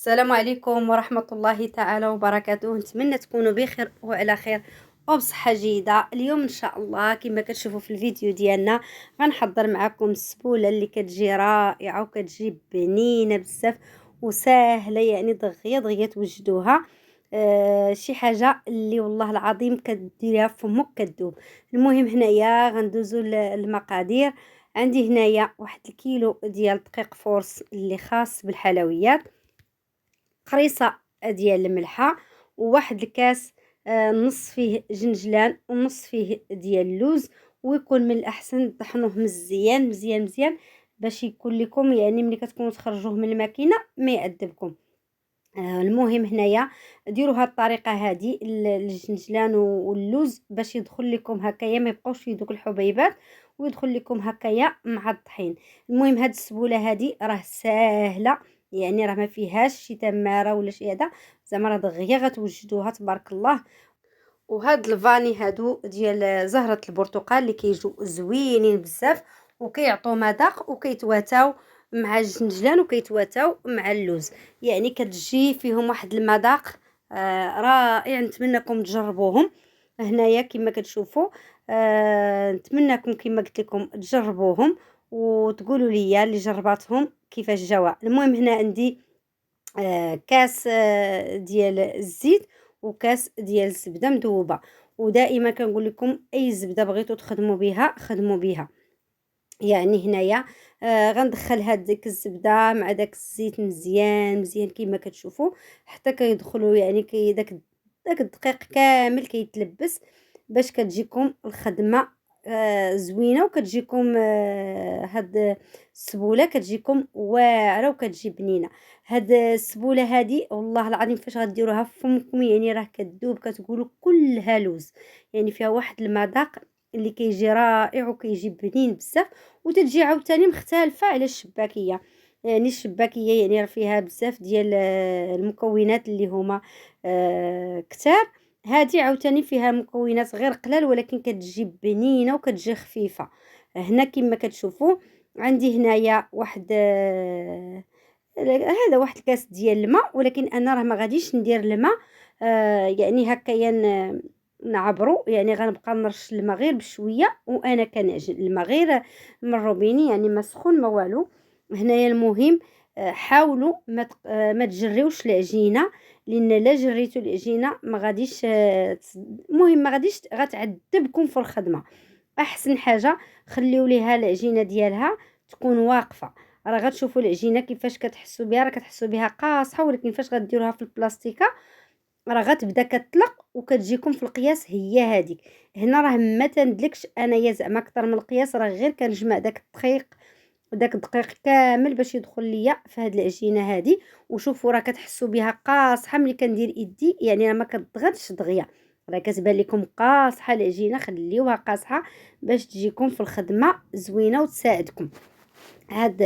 السلام عليكم ورحمة الله تعالى وبركاته. نتمنى تكونوا بخير وعلى خير وبصحة جيدة. اليوم ان شاء الله كما كتشوفوا في الفيديو ديالنا غنحضر معكم السبولة اللي كتجي رائعة وكتجي بنينة بزاف وسهلة، يعني دغيا دغيا توجدوها. شي حاجة اللي والله العظيم كديريها في فمك كدوب. المهم هنايا غندوزو المقادير. عندي هنايا واحد الكيلو ديال دقيق فورس اللي خاص بالحلويات، قريصة ديال الملحة، وواحد الكاس نص فيه جنجلان ونص فيه ديال اللوز. ويكون من الأحسن طحنوه مزيان مزيان مزيان باش يكون لكم، يعني ملي كتكونوا تخرجوه من الماكينة ما يعذبكم. المهم هنايا ديروا هاد الطريقه هادي الجنجلان واللوز باش يدخل لكم هكايا، ما يبقاوش في دوك الحبيبات ويدخل لكم هكايا مع الطحين. المهم هاد السبوله هادي راه ساهله، يعني راه ما فيهاش شي تماره ولا شي هذا، زعما راه دغيا غتوجدوها تبارك الله. وهاد الفاني هادو ديال زهرة البرتقال اللي كيجو زوينين بزاف وكيعطوا مذاق وكيتواتاو مع الجنجلان وكيتواتاو مع اللوز، يعني كتجي فيهم واحد المذاق رائع. نتمنىكم تجربوهم هنايا كما كتشوفوا. نتمنىكم كما قلت لكم تجربوهم وتقولوا لي اللي جرباتهم كيفاش جوا. المهم هنا عندي كاس ديال الزيت وكاس ديال الزبده مذوبه. ودائما كنقول لكم اي زبده بغيتو تخدموا بها خدموا بها. يعني هنايا غندخل هاد ديك الزبده مع داك الزيت مزيان مزيان كما كتشوفوا حتى كيدخلوا، يعني داك الدقيق كامل كيتلبس باش كتجيكم الخدمه زوينه، وكتجيكم هاد السبوله كتجيكم واعره وكتجي بنينه. هاد السبوله هادي والله العظيم فاش غديروها في فمكم يعني راه كتذوب، كتقولوا كلها لوز، يعني فيها واحد المذاق اللي كيجي رائع وكيجي بنين بزاف. وتتجي عاوتاني مختلفه على الشباكيه، يعني الشباكيه يعني راه فيها بزاف ديال المكونات اللي هما كتار. هذه عاوتاني فيها مكونات غير قلال ولكن كتجي بنينه وكتجي خفيفه. هنا كما كتشوفوا عندي هنايا واحد هذا واحد الكاس ديال الماء، ولكن انا راه ما غاديش ندير الماء يعني هكايا نعبرو، يعني غنبقى نرش الماء غير بشويه وانا كنعجن الماء غير من الروبيني، يعني ما سخون ما والو. هنايا المهم حاولوا ما تجريوش العجينه، لان لا جريتو العجينه ما غاديش المهم ما غاديش غتعذبكم في الخدمه. احسن حاجه خليو ليها العجينه ديالها تكون واقفه. راه غتشوفوا العجينه كيفاش كتحسوا بها، راه كتحسوا بها قاصحه، ولكن فاش غديروها في البلاستيكه راه غتبدا كتطلق وكتجيكم في القياس هي هذيك. هنا راه ما تندلكش انايا زعما اكثر من القياس، راه غير كنجمع داك الدقيق كامل باش يدخل ليا في هاد العجينه هادي. وشوفوا راه كتحسوا بها قاصحه ملي كندير يدي، يعني راه ما كتضغطش دغيا، راه كتبان لكم قاصحه العجينه. خليوها قاصحه باش تجيكم في الخدمه زوينه وتساعدكم. هاد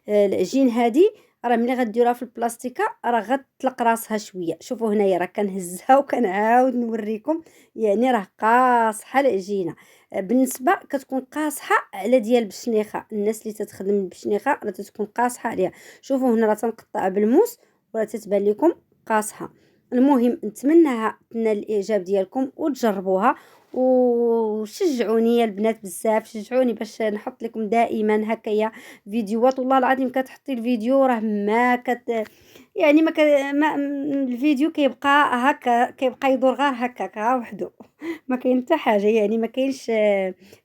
العجين هادي راه ملي غديروها في البلاستيكه راه غتطلق راسها شويه. شوفوا هنايا راه كنهزها وكنعاود نوريكم، يعني راه قاصحه العجينه. بالنسبه كتكون قاصحه على ديال بشنيخه، الناس اللي تتخدم بشنيخه راه تتكون قاصحه عليها. شوفوا هنا راه تنقطع بالموس وراه تتبان لكم قاصحه. المهم نتمنىها تنال الاعجاب ديالكم وتجربوها، وشجعوني يا البنات بزاف، شجعوني باش نحط لكم دائما هكايا فيديوهات. والله العظيم كتحطي الفيديو راه ما يعني ما الفيديو كيبقى هكا، كيبقى يدور غير هكاك وحده ما كاين حتى حاجه، يعني ما كاينش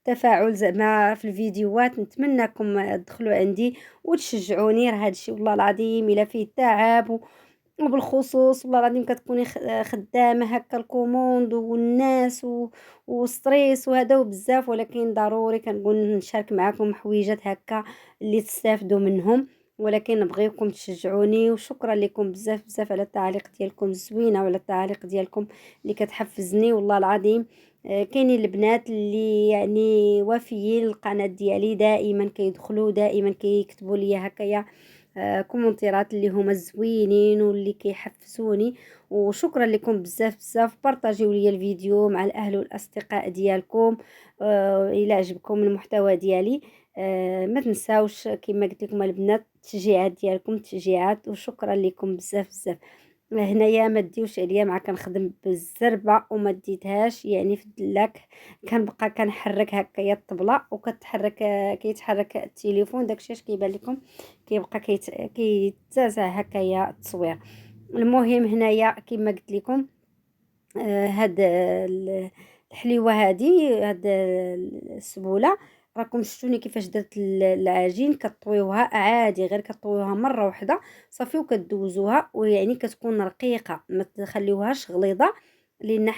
تفاعل زعما في الفيديوهات. نتمنىكم تدخلوا عندي وتشجعوني، راه هادشي والله العظيم الا فيه تعب وبالخصوص والله العظيم كتكوني خدامه هكا الكوموند والناس وستريس وهذا وبزاف، ولكن ضروري كنقول نشارك معكم حويجات هكا اللي تستافدوا منهم. ولكن نبغيكم تشجعوني، وشكرا لكم بزاف بزاف على التعليق ديالكم الزوينه وعلى التعليق ديالكم اللي كتحفزني والله العظيم. كاينين البنات اللي يعني وافيين القناه ديالي، دائما كيدخلوا دائما كيكتبوا لي هكايا كومنتيرات اللي هما زوينين واللي كيحفزوني. وشكرا لكم بزاف بزاف. بارطاجيو لي الفيديو مع الاهل والاصدقاء ديالكم الى عجبكم المحتوى ديالي. ما تنساوش كما قلت لكم البنات التشجيعات ديالكم التشجيعات، وشكرا لكم بزاف بزاف. هنايا ما ديوش عليا مع كنخدم بالزربه وما ديتهاش يعني في الدلاك، كنبقى كنحرك هكايا الطبله وكتحرك، كيتحرك التليفون، داكشي اش كيبان لكم كيبقى كيتزعزع هكايا التصوير. المهم هنايا كما قلت لكم هاد الحليوه هادي، هاد السبوله، راكم شفتوني كيفاش درت العجين. كطويوها عادي، غير كطويوها مره واحده صافي وكدوزوها، ويعني كتكون رقيقه ما تخليوهاش غليظه، لان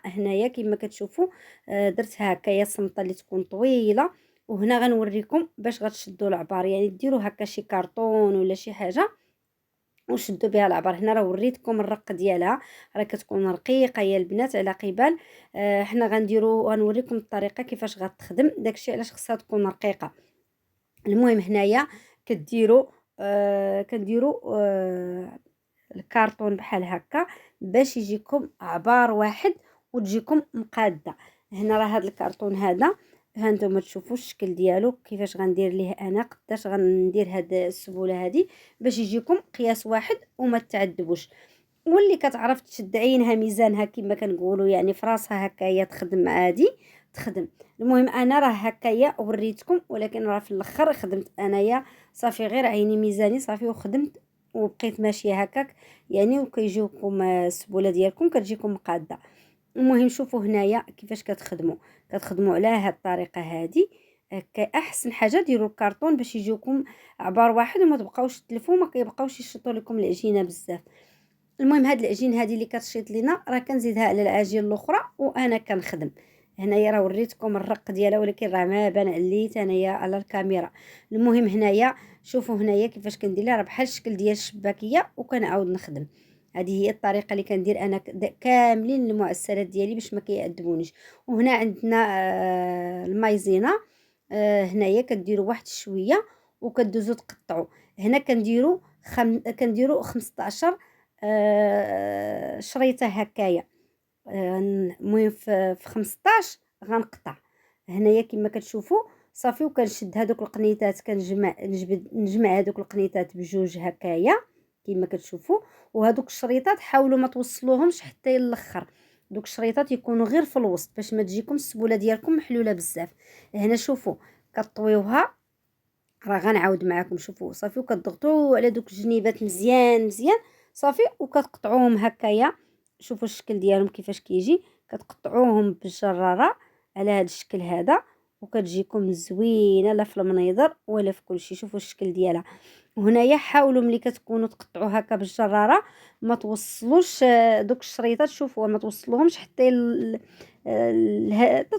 هنايا كما كتشوفوا درتها هكايا صمطه اللي تكون طويله. وهنا غنوريكم باش غتشدوا العبار، يعني ديروا هكا شي كارطون ولا شي حاجه وشدوا بها العبر. هنا راه وريتكم الرق ديالها، راه كتكون رقيقه يا البنات على قبال. حنا غنوريكم الطريقه كيفاش غتخدم، داكشي علاش خصها تكون رقيقه. المهم هنايا كديروا كنديروا الكارطون بحال هكا باش يجيكم عبار واحد وتجيكم مقاده. هنا راه هذا الكرتون هذا، ها نتوما تشوفوا الشكل ديالو كيفاش غندير ليه انا، قداش غندير هاد السبوله هذه باش يجيكم قياس واحد وما تعذبوش. واللي كتعرف تشد عينها ميزانها كما كنقولوا، يعني في راسها هكايا تخدم عادي تخدم. المهم انا راه هكايا وريتكم، ولكن راه في الاخر خدمت انايا صافي، غير عيني ميزاني صافي وخدمت وبقيت ماشيه هكاك يعني، وكيجيوكم السبوله ديالكم كتجيكم مقاده. المهم شوفوا هنايا كيفاش كتخدموا على هاد الطريقه هادي. احسن حاجه ديروا الكرتون باش يجيوكم عبار واحد وما تبقاوش تلفوا، ما كيبقاوش يشطوا لكم العجينه بزاف. المهم هاد العجين هادي اللي كتشيط لينا راه كنزيدها على العجين الاخرى وانا كنخدم. هنايا راه وريتكم الرق ديالها، ولكن راه ما بان عليت انايا على الكاميرا. المهم هنايا شوفوا هنايا كيفاش كندير لها، راه بحال الشكل ديال الشباكيه وكنعاود نخدم. هذه هي الطريقه اللي كندير انا كاملين المعسلات ديالي باش ما كيعذبونيش. وهنا عندنا المايزينا. هنايا كديروا واحد شويه وكدوزو تقطعوا. هنا كنديروا 15 شريطه هكايا. المهم في 15 غنقطع هنايا كما كتشوفوا صافي، وكنشد هذوك القنيتات، نجمع هذوك القنيتات بجوج هكايا كما كتشوفوا. وهذوك الشريطات حاولوا ما توصلوهمش حتى الاخر، دوك الشريطات يكونوا غير في الوسط باش ما تجيكم السبوله ديالكم محلوله بزاف. هنا شوفوا كطويوها، راه غنعاود معاكم. شوفوا صافي وكتضغطوا على دوك الجنيبات مزيان مزيان صافي وكتقطعوهم هكايا. شوفوا الشكل ديالهم كيفاش كيجي، كتقطعوهم بالجراره على هذا الشكل هذا وكتجيكم زوينه لا في المنيضر ولا في كل شيء. شوفوا الشكل ديالها. وهنايا حاولوا ملي كتكونوا تقطعوا هكا بالجراره ما توصلوش دوك الشريطات، شوفوا ما توصلوهمش حتى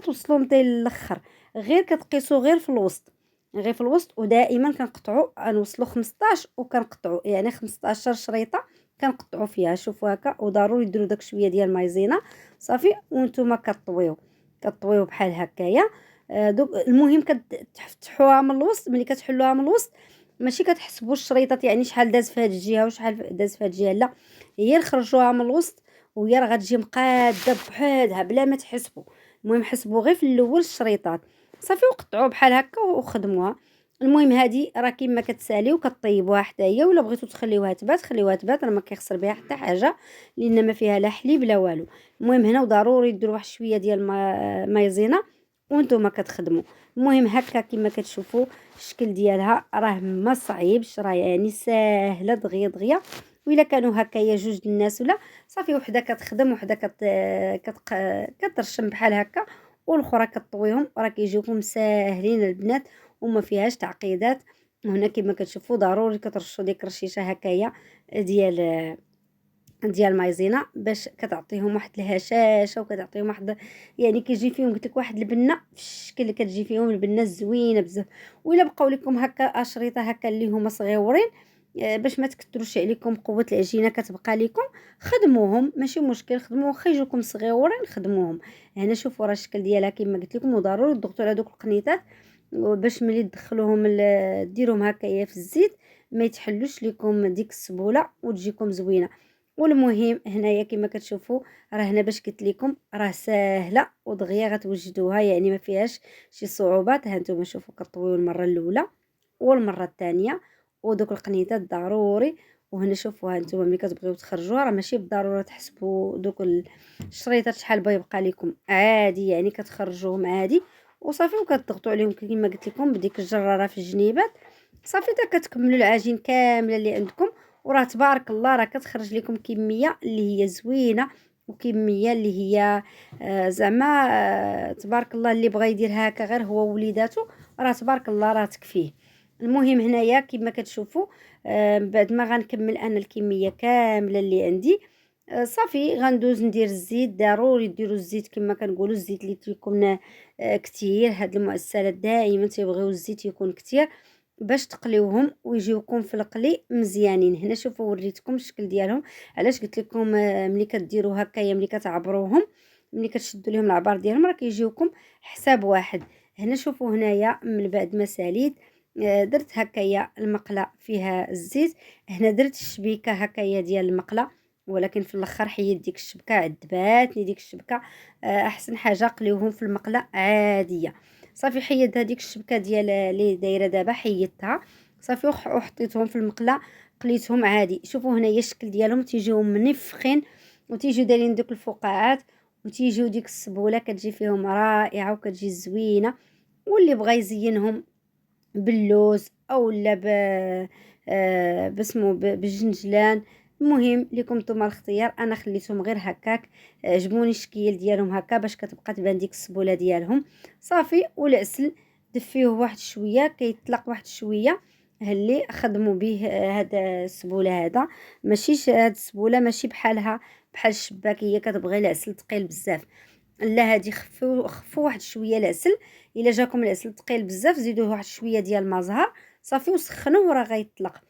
توصلوهم حتى الاخر، غير كتقيسوا غير في الوسط، غير في الوسط. ودائما كنقطعوا نوصلوا 15 وكنقطعوا يعني 15 شريطه كنقطعوا فيها. شوفوا هكا، وضروري ديروا داك شويه ديال المايزينا صافي وانتم كطويو بحال هكايا. دوك المهم كتفتحوها من الوسط. ملي كتحلوها من الوسط ماشي كتحسبوا الشريطات يعني شحال داز في هذه الجهه وشحال داز في هذه الجهه، لا، هي خرجوها من الوسط وهي راه غتجي مقاده بحالها بلا ما تحسبوا. المهم حسبوا غير في الاول الشريطات صافي وقطعوا بحال هكا وخدموها. المهم هذه راه كيما كتسالي وكطيبوها حتى هي، ولا بغيتو تخليوها تبات خليوها تبات، راه ما كيخسر بها حتى حاجه لان ما فيها لا حليب لا والو. المهم هنا وضروري ديروا واحد شويه ديال مايزينا وانتم كتخدموا. المهم هكا كما كتشوفوا الشكل ديالها راه ما صعيبش، راه يعني ساهله دغيا دغيا. وإلا كانوا هكايا جوج الناس ولا صافي، وحده كتخدم وحده كترشم بحال هكا والاخرى كطويهم، راه كيجيوكم ساهلين البنات وما فيهاش تعقيدات. هنا كما كتشوفوا ضروري كترشوا ديك الرشيشه هكايا ديال مايزينا باش كتعطيهم واحد الهشاشه وكتعطيهم واحد يعني كيجي فيهم قلت لك واحد البنه في الشكل اللي كتجي فيهم البنه زوينه بزاف. وإلا بقاو لكم هكا اشرطه هكا اللي هما صغيورين باش ما تكثروش عليكم قوه العجينه كتبقى لكم، خدموهم ماشي مشكل، خدموهم واخا يجوكم صغيورين خدموهم. هنا شوفوا راه الشكل ديالها كما قلت لكم، وضروري تضغطوا على دوك القنيتات باش ملي تدخلوهم ديروهم هكايا في الزيت ما يتحلوش لكم ديك السبوله وتجيكم زوينه. والمهم هنايا كما كتشوفوا راه هنا باش قلت لكم راه ساهله ودغيا غتوجدوها، يعني ما فيهاش شي صعوبات. ها نتوما شوفوا كطويو المره الاولى والمره الثانيه، ودوك القنيطات ضروري. وهنا شوفوا ها نتوما ملي كتبغيو تخرجوها راه ماشي بالضروره تحسبوا دوك الشريطات شحال بغى يبقى لكم، عادي يعني كتخرجوهم عادي وصافي، وكتضغطوا عليهم كما قلت لكم بديك الجراره في الجنيبات صافي حتى كتكملوا العجين كامله اللي عندكم. وراه تبارك الله راه كتخرج لكم كميه اللي هي زوينه، وكميه اللي هي زعما تبارك الله. اللي بغى يدير هكا غير هو ووليداتو راه تبارك الله راه تكفيه. المهم هنايا كما كتشوفوا بعد ما غنكمل انا الكميه كامله اللي عندي صافي غندوز ندير الزيت. ضروري ديروا الزيت كما كنقولوا، الزيت اللي تيكون كتير. هاد المعسلات دائما تيبغيو الزيت يكون كتير باش تقليوهم ويجيوكم في القلي مزيانين. هنا شوفوا وريتكم الشكل ديالهم. علاش قلت لكم ملي كديروا هكايا ملي كتعبروهم ملي كتشدوا لهم العبار ديالهم راه كيجيوكم حساب واحد. هنا شوفوا هنايا من بعد ما ساليت درت هكايا المقله فيها الزيت. هنا درت الشبيكه هكايا ديال المقله، ولكن في الاخر حيد ديك الشبكه، عذباتني ديك الشبكه. احسن حاجه قليوهم في المقله عاديه. صافي حيد هذيك الشبكه ديال اللي دايره دابا حيدتها صافي وحطيتهم في المقله قليتهم عادي. شوفوا هنايا الشكل ديالهم تيجيو منفخين وتيجيو دايرين دوك الفقاعات، وتيجيو ديك السبوله كتجي فيهم رائعه وكتجي زوينه. واللي بغى يزينهم باللوز او لا بسمو بالجنجلان، المهم ليكم نتوما الاختيار. انا خليتهم غير هكاك، عجبوني الشكل ديالهم هكا باش كتبقى تبان ديك السبوله ديالهم صافي. والعسل دفيه واحد شويه كيطلق واحد شويه اللي خدموا به هذا السبوله هذا. ماشي هاد السبوله ماشي بحالها بحال الشباكيه كتبغي العسل ثقيل بزاف، لا هادي خفوا واحد شويه العسل. الا جاكم العسل ثقيل بزاف زيدوه واحد شويه ديال الماء زهر صافي وسخنوه وراه غيطلق.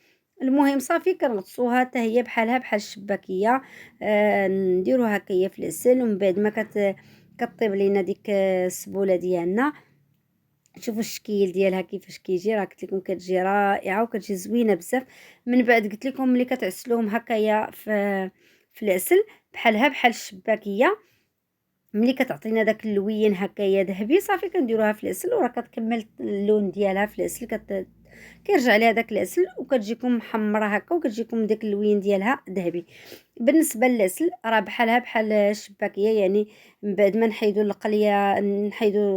المهم صافي كنغطسوها حتى هي بحالها بحال الشباكيه. نديروها هكايا في العسل ومن بعد ما كطيب لينا ديك السبوله ديالنا. شوفوا الشكل ديالها كيفاش كيجي، راه قلت لكم كتجي رائعه وكتجي زوينه بزاف. من بعد قلت لكم ملي كتعسلوهم هكايا في العسل بحالها بحال الشباكيه، ملي كتعطينا داك اللوين هكايا ذهبي صافي كنديروها في العسل وراه كتكمل اللون ديالها في العسل. كيرجع ليها داك العسل وكتجيكم محمره هكا وكتجيكم داك اللوين ديالها ذهبي. بالنسبه للعسل راه بحالها بحال الشباكيه، يعني من بعد ما نحيدو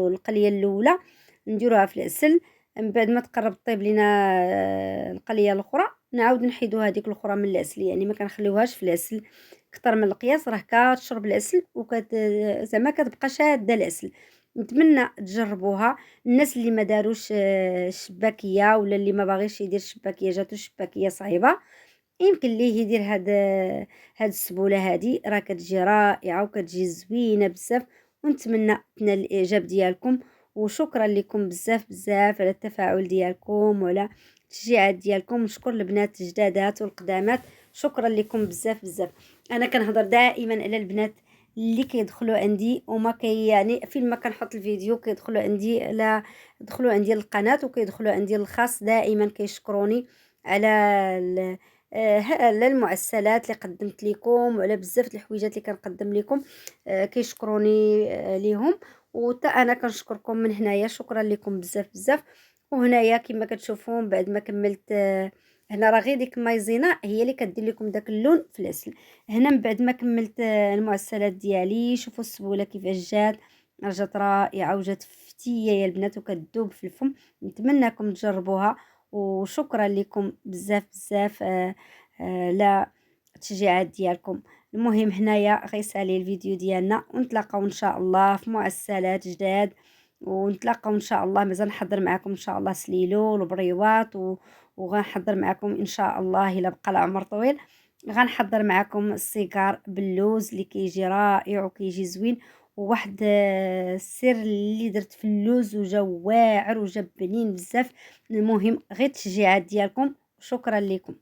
القليه الاولى نديروها في العسل. من بعد ما تقرب طيب لينا القليه الاخرى نعاود نحيدو هذيك الاخرى من العسل، يعني ما كنخليوهاش في العسل كتر من القياس، راه كتشرب العسل زعما كتبقى شاده العسل. نتمنى تجربوها. الناس اللي ما داروش الشباكيه ولا اللي ما باغيش يدير الشباكيه جاتو الشباكيه صعيبه يمكن ليه يدير هاد السبوله هادي، راه كتجي رائعه وكتجي زوينه بزاف. ونتمنى تنال الاعجاب ديالكم. وشكرا لكم بزاف بزاف على التفاعل ديالكم وعلى التشجيعات ديالكم. نشكر البنات الجدادات والقدامات، شكرا لكم بزاف بزاف. انا كنهضر دائما على البنات اللي كيدخلوا عندي وما يعني فين ما كنحط الفيديو كيدخلوا عندي، لا دخلوا عندي القناه وكيدخلوا عندي الخاص دائما كيشكروني على على المعسلات اللي قدمت لكم وعلى بزاف الحويجات اللي كنقدم لكم. كيشكروني ليهم وتا انا كنشكركم من هنايا. شكرا لكم بزاف بزاف. وهنايا كما كتشوفون بعد ما كملت هنا راه غير ديك المايزينا هي اللي كدير لكم داك اللون في العسل. هنا من بعد ما كملت المعسلات ديالي شوفوا السبوله كيفاش جات رائعه وجات فتيه يا البنات وكتذوب في الفم. نتمنىكم تجربوها وشكرا لكم بزاف بزاف لا التشجيعات ديالكم. المهم هنايا غيسالي الفيديو ديالنا ونتلاقاو ان شاء الله في معسلات جداد. ونتلاقاو ان شاء الله مازال نحضر معكم ان شاء الله سليلو والبريوات وغنحضر معكم ان شاء الله الا بقى العمر طويل غنحضر معكم السيجار باللوز اللي كيجي رائع وكيجي زوين. وواحد السر اللي درت في اللوز وجا واعر وجا بنين بزاف. المهم غير التشجيعات ديالكم. شكرا لكم.